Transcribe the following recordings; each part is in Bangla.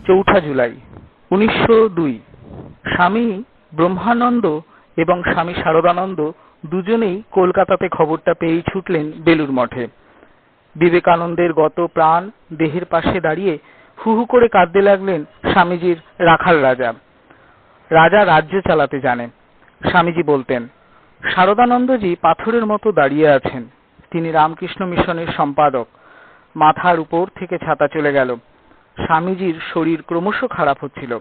চৌঠা জুলাই 1902। স্বামী ব্রহ্মানন্দ এবং স্বামী শারদানন্দ দুজনেই কলকাতাতে খবরটা পেয়েই ছুটলেন বেলুড় মঠে। বিবেকানন্দের গত প্রাণ দেহের পাশে দাঁড়িয়ে হু হু করে কাঁদতে লাগলেন স্বামীজির রাখাল রাজা। রাজা রাজ্য চালাতে জানে। স্বামীজি বলতেন, শারদানন্দজি পাথরের মতো দাঁড়িয়ে আছেন। তিনি রামকৃষ্ণ মিশনের সম্পাদক। মাথার উপর থেকে ছাতা চলে গেল। স্বামীজির শরীর ক্রমশ খারাপ হচ্ছিল।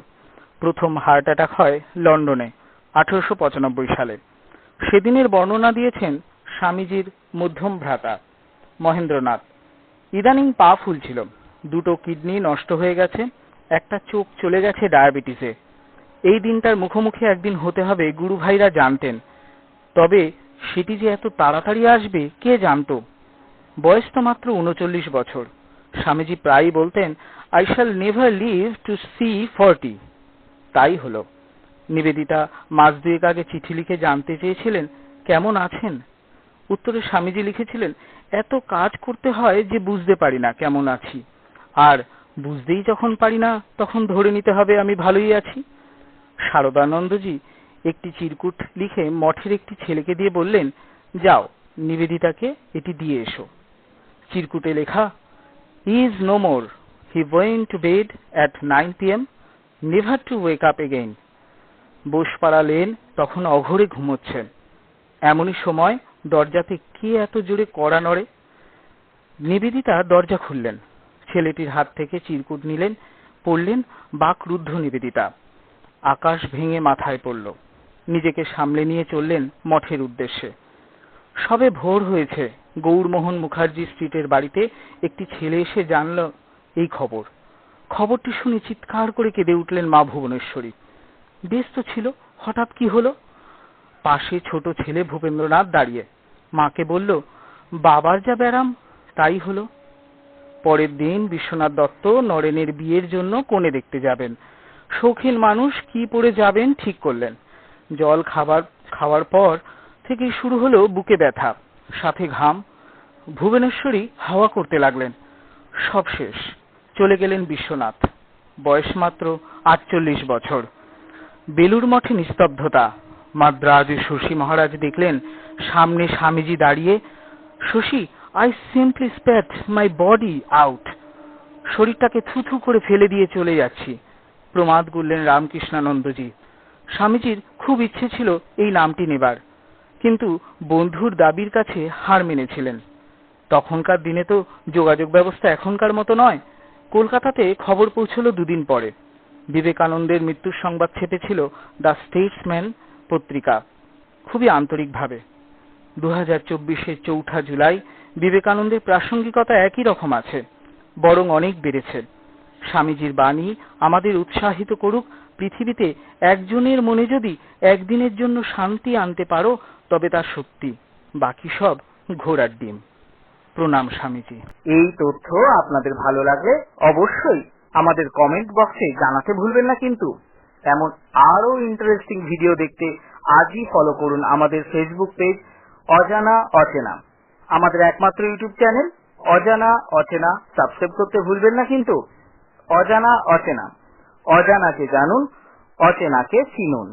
প্রথম হার্ট অ্যাটাক হয় লন্ডনে 1895 সালে। সেদিনের বর্ণনা দিয়েছেন স্বামীজির মধ্যম ভ্রাতা মহেন্দ্রনাথ। ইদানিং পা ফুলছিল, দুটো কিডনি নষ্ট হয়ে গেছে, একটা চোখ চলে গেছে ডায়াবেটিসে। এই দিনটার মুখোমুখি একদিন হতে হবে গুরু ভাইরা জানতেন, তবে সেটি যে এত তাড়াতাড়ি আসবে কে জানতো। বয়স তো মাত্র 39 বছর। স্বামীজি প্রায়ই বলতেন, I shall never live to see 40। তাই হলো। নিবেদিতা মাস দুয়েক আগে চিঠি লিখে জানতে চেয়েছিলেন কেমন আছেন। উত্তরে স্বামীজি লিখেছিলেন, এত কাজ করতে হয় যে বুঝতে পারি না কেমন আছি, আর বুঝতেই যখন পারি না তখন ধরে নিতে হবে আমি ভালোই আছি। শারদানন্দজি একটি চিরকুট লিখে মঠের একটি ছেলেকে দিয়ে বললেন, যাও নিবেদিতাকে এটি দিয়ে এসো। চিরকুটে লেখা, he is no more, he went to bed at 9 PM, never to wake up again. Bosepara lane তখন অঘরে ঘুমোচ্ছেন। এমনই সময় দরজাতে কে এত জোরে কড়া নড়ে। নিবেদিতা দরজা খুললেন, ছেলেটির হাত থেকে চিরকুট নিলেন, পড়লেন বাকরুদ্ধ নিবেদিতা। আকাশ ভেঙে মাথায় পড়ল। নিজেকে সামলে নিয়ে চললেন মঠের উদ্দেশ্যে। সবে ভোর হয়েছে। গৌরমোহন মুখার্জি স্ট্রিটের বাড়িতে একটি ছেলে এসে জানল এই খবর। খবরটি শুনে চিৎকার করে কেঁদে উঠলেন মা ভুবনেশ্বরী। বেশ তো ছিল, হঠাৎ কি হলো? পাশে ছোট ছেলে ভূপেন্দ্রনাথ দাঁড়িয়ে। মাকে বলল, বাবার যা ব্যারাম তাই হলো। পরের দিন বিশ্বনাথ দত্ত নরেনের বিয়ের জন্য কনে দেখতে যাবেন। শৌখিন মানুষ কি পরে যাবেন ঠিক করলেন। জল খাওয়ার পর থেকেই শুরু হলো বুকে ব্যথা, সাথে ঘাম। ভুবনেশ্বরী হাওয়া করতে লাগলেন। সব শেষ। চলে গেলেন বিশ্বনাথ। বয়স মাত্র 48 বছর। বেলুড় মঠে নিস্তব্ধতা। মাদ্রাজ শশী মহারাজ দেখলেন সামনে স্বামীজি দাঁড়িয়ে। Shashi, I simply spat my body out. শরীরটাকে থুথু করে ফেলে দিয়ে চলে যাচ্ছি। প্রমাদ করলেন রামকৃষ্ণানন্দজি। স্বামীজির খুব ইচ্ছে ছিল এই নামটি নেবার, কিন্তু বন্ধুর দাবির কাছে হার মেনেছিলেন। তখনকার দিনে তো যোগাযোগ ব্যবস্থা এখনকার মতো নয়। কলকাতাতে খবর পৌঁছলো দুদিন পরে। বিবেকানন্দের মৃত্যুর সংবাদ ছেপেছিল দ্য স্টেটসম্যান পত্রিকা, খুবই আন্তরিকভাবে। 2024-এর চৌঠা জুলাই বিবেকানন্দের প্রাসঙ্গিকতা একই রকম আছে, বরং অনেক বেড়েছে। স্বামীজির বাণী আমাদের উৎসাহিত করুক, পৃথিবীতে একজনের মনে যদি একদিনের জন্য শান্তি আনতে পারো তবে তা সত্যি, বাকি সব ঘোড়ার ডিম। প্রণাম স্বামীজি। এই তথ্য আপনাদের ভালো লাগলে অবশ্যই আমাদের কমেন্ট বক্সে জানাতে ভুলবেন না কিন্তু। এমন আরো ইন্টারেস্টিং ভিডিও দেখতে আজই ফলো করুন আমাদের ফেসবুক পেজ অজানা অচেনা। আমাদের একমাত্র ইউটিউব চ্যানেল অজানা অচেনা সাবস্ক্রাইব করতে ভুলবেন না কিন্তু। অজানা অচেনা, অজানাকে জানুন, অচেনাকে চিনুন।